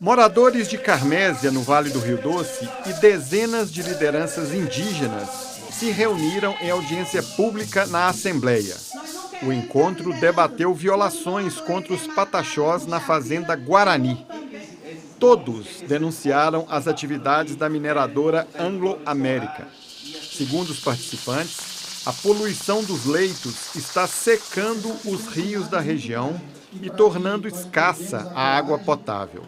Moradores de Carmésia, no Vale do Rio Doce, e dezenas de lideranças indígenas se reuniram em audiência pública na Assembleia. O encontro debateu violações contra os pataxós na fazenda Guarani. Todos denunciaram as atividades da mineradora Anglo-América. Segundo os participantes, a poluição dos leitos está secando os rios da região e tornando escassa a água potável.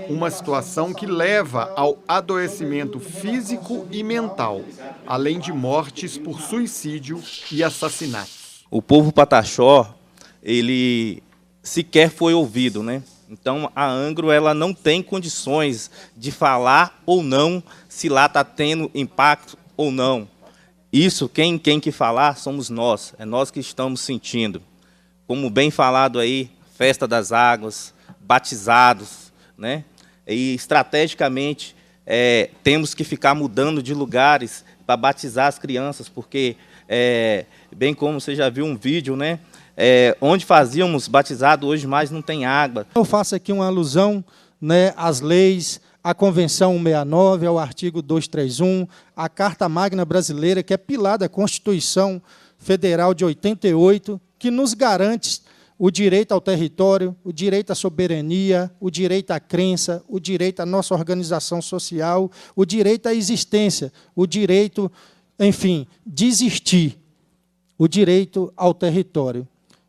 Uma situação que leva ao adoecimento físico e mental, além de mortes por suicídio e assassinatos. O povo pataxó, ele sequer foi ouvido, né? Então, a Anglo ela não tem condições de falar ou não se lá está tendo impacto ou não. Isso, quem que falar somos nós, é nós que estamos sentindo. Como bem falado aí, festa das águas, batizados, né? E estrategicamente temos que ficar mudando de lugares para batizar as crianças, porque, bem como você já viu um vídeo, né? Onde fazíamos batizado, hoje mais não tem água. Eu faço aqui uma alusão, né, às leis, à Convenção 169, ao artigo 231, à Carta Magna Brasileira, que é pilar da Constituição Federal de 88, que nos garante o direito ao território, o direito à soberania, o direito à crença, o direito à nossa organização social, o direito à existência, o direito, enfim, de existir, o direito ao território.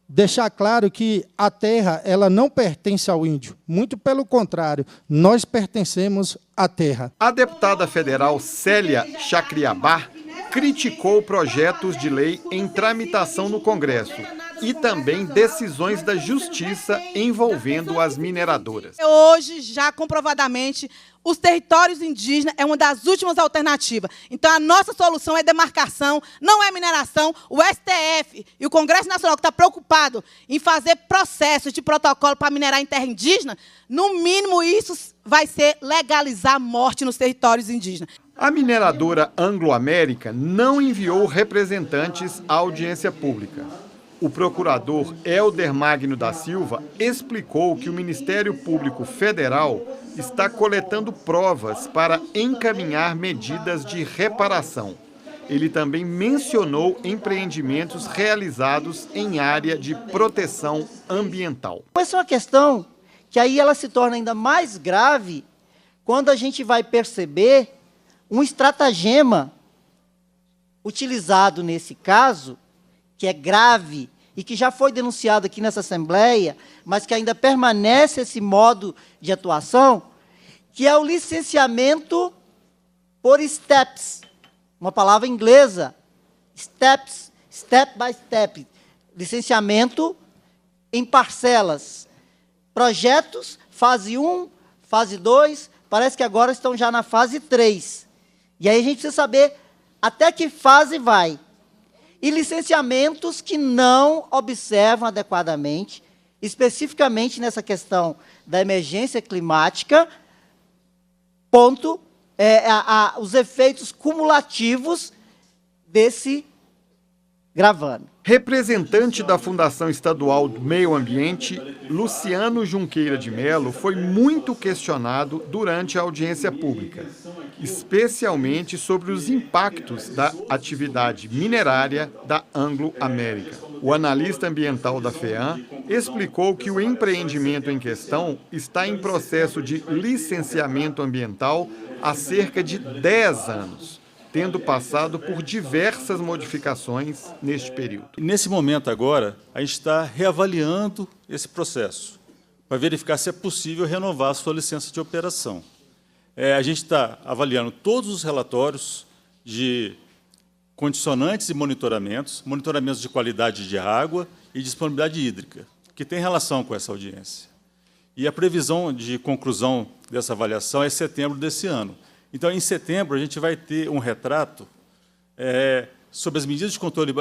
Deixar claro que a terra ela não pertence ao índio, muito pelo contrário, nós pertencemos à terra. A deputada federal Célia Chacriabá criticou projetos de lei em tramitação no Congresso e também decisões da Justiça envolvendo as mineradoras. Hoje, já comprovadamente, os territórios indígenas é uma das últimas alternativas. Então, a nossa solução é demarcação, não é mineração. O STF e o Congresso Nacional, que está preocupado em fazer processos de protocolo para minerar em terra indígena, no mínimo isso vai ser legalizar a morte nos territórios indígenas. A mineradora Anglo-América não enviou representantes à audiência pública. O procurador Helder Magno da Silva explicou que o Ministério Público Federal está coletando provas para encaminhar medidas de reparação. Ele também mencionou empreendimentos realizados em área de proteção ambiental. Essa é uma questão que aí ela se torna ainda mais grave quando a gente vai perceber um estratagema utilizado nesse caso, que é grave e que já foi denunciado aqui nessa Assembleia, mas que ainda permanece esse modo de atuação, que é o licenciamento por steps, uma palavra inglesa, steps, step by step, licenciamento em parcelas, projetos, fase 1, fase 2, parece que agora estão já na fase 3. E aí a gente precisa saber até que fase vai. E licenciamentos que não observam adequadamente, especificamente nessa questão da emergência climática, os efeitos cumulativos desse gravame. Representante da Fundação Estadual do Meio Ambiente, Luciano Junqueira de Mello, foi muito questionado durante a audiência pública, especialmente sobre os impactos da atividade minerária da Anglo-América. O analista ambiental da FEAM explicou que o empreendimento em questão está em processo de licenciamento ambiental há cerca de 10 anos. Tendo passado por diversas modificações neste período. Nesse momento agora, a gente está reavaliando esse processo, para verificar se é possível renovar a sua licença de operação. A gente está avaliando todos os relatórios de condicionantes e monitoramentos de qualidade de água e disponibilidade hídrica, que tem relação com essa audiência. E a previsão de conclusão dessa avaliação é setembro desse ano. Então, em setembro, a gente vai ter um retrato sobre as medidas de controle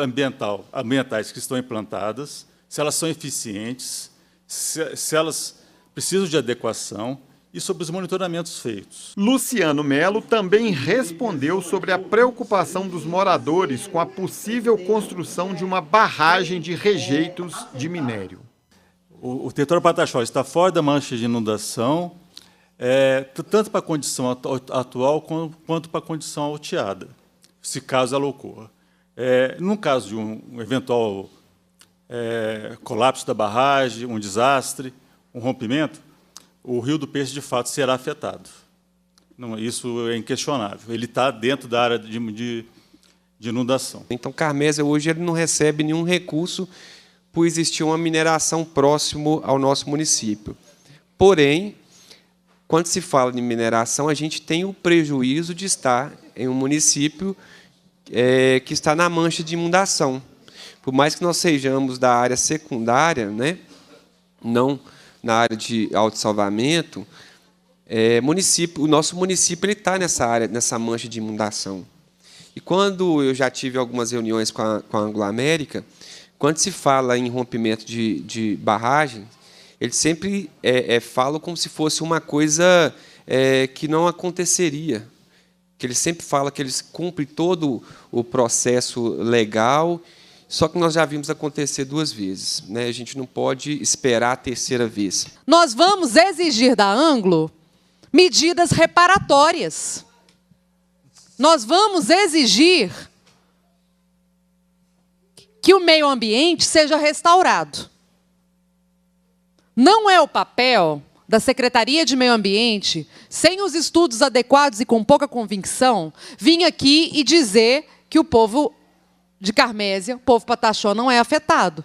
ambientais que estão implantadas, se elas são eficientes, se elas precisam de adequação e sobre os monitoramentos feitos. Luciano Mello também respondeu sobre a preocupação dos moradores com a possível construção de uma barragem de rejeitos de minério. O território Pataxó está fora da mancha de inundação, tanto para a condição atual quanto para a condição alteada, se caso ela ocorra. No caso de um eventual colapso da barragem, um desastre, um rompimento, o Rio do Peixe, de fato, será afetado. Não, isso é inquestionável. Ele está dentro da área de inundação. Então, Carmésia, hoje, ele não recebe nenhum recurso por existir uma mineração próximo ao nosso município. Porém, quando se fala de mineração, a gente tem o prejuízo de estar em um município que está na mancha de inundação. Por mais que nós sejamos da área secundária, né, não na área de autossalvamento, o nosso município está nessa área, nessa mancha de inundação. E quando eu já tive algumas reuniões com a Anglo-América, quando se fala em rompimento de barragem, eles sempre falam como se fosse uma coisa que não aconteceria. Que eles sempre falam que eles cumprem todo o processo legal, só que nós já vimos acontecer 2 vezes, né? A gente não pode esperar a 3ª vez. Nós vamos exigir da Anglo medidas reparatórias. Nós vamos exigir que o meio ambiente seja restaurado. Não é o papel da Secretaria de Meio Ambiente, sem os estudos adequados e com pouca convicção, vir aqui e dizer que o povo de Carmésia, o povo pataxó, não é afetado,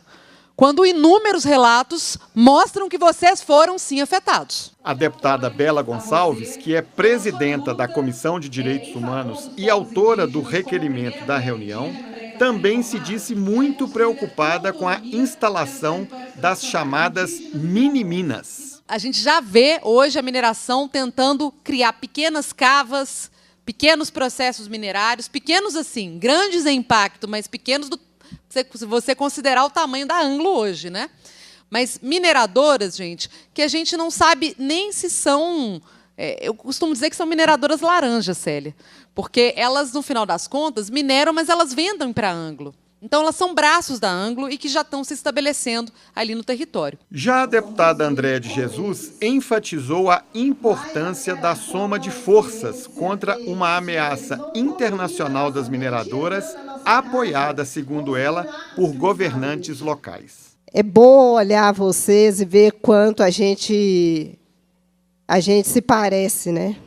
quando inúmeros relatos mostram que vocês foram, sim, afetados. A deputada Bela Gonçalves, que é presidenta da Comissão de Direitos Humanos e autora do requerimento da reunião, também se disse muito preocupada com a instalação das chamadas mini-minas. A gente já vê hoje a mineração tentando criar pequenas cavas, pequenos processos minerários, pequenos assim, grandes em impacto, mas pequenos se você considerar o tamanho da Anglo hoje, né? Mas mineradoras, gente, que a gente não sabe nem se são... eu costumo dizer que são mineradoras laranjas, Célia, porque elas, no final das contas, mineram, mas elas vendem para a Anglo. Então, elas são braços da Anglo e que já estão se estabelecendo ali no território. Já a deputada Andréa de Jesus enfatizou a importância da soma de forças contra uma ameaça internacional das mineradoras, apoiada, segundo ela, por governantes locais. É bom olhar vocês e ver quanto a gente se parece, né?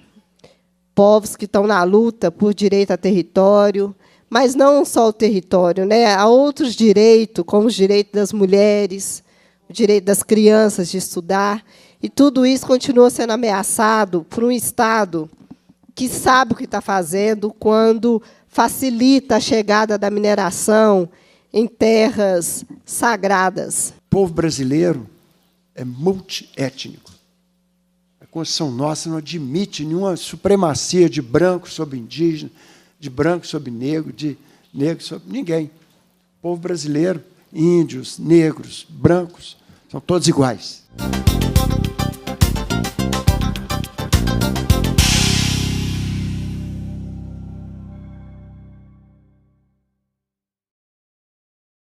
Povos que estão na luta por direito a território, mas não só o território, né? Há outros direitos, como o direito das mulheres, o direito das crianças de estudar, e tudo isso continua sendo ameaçado por um Estado que sabe o que está fazendo quando facilita a chegada da mineração em terras sagradas. O povo brasileiro é multiétnico. A Constituição nossa não admite nenhuma supremacia de branco sobre indígena, de branco sobre negro, de negro sobre ninguém. O povo brasileiro, índios, negros, brancos, são todos iguais.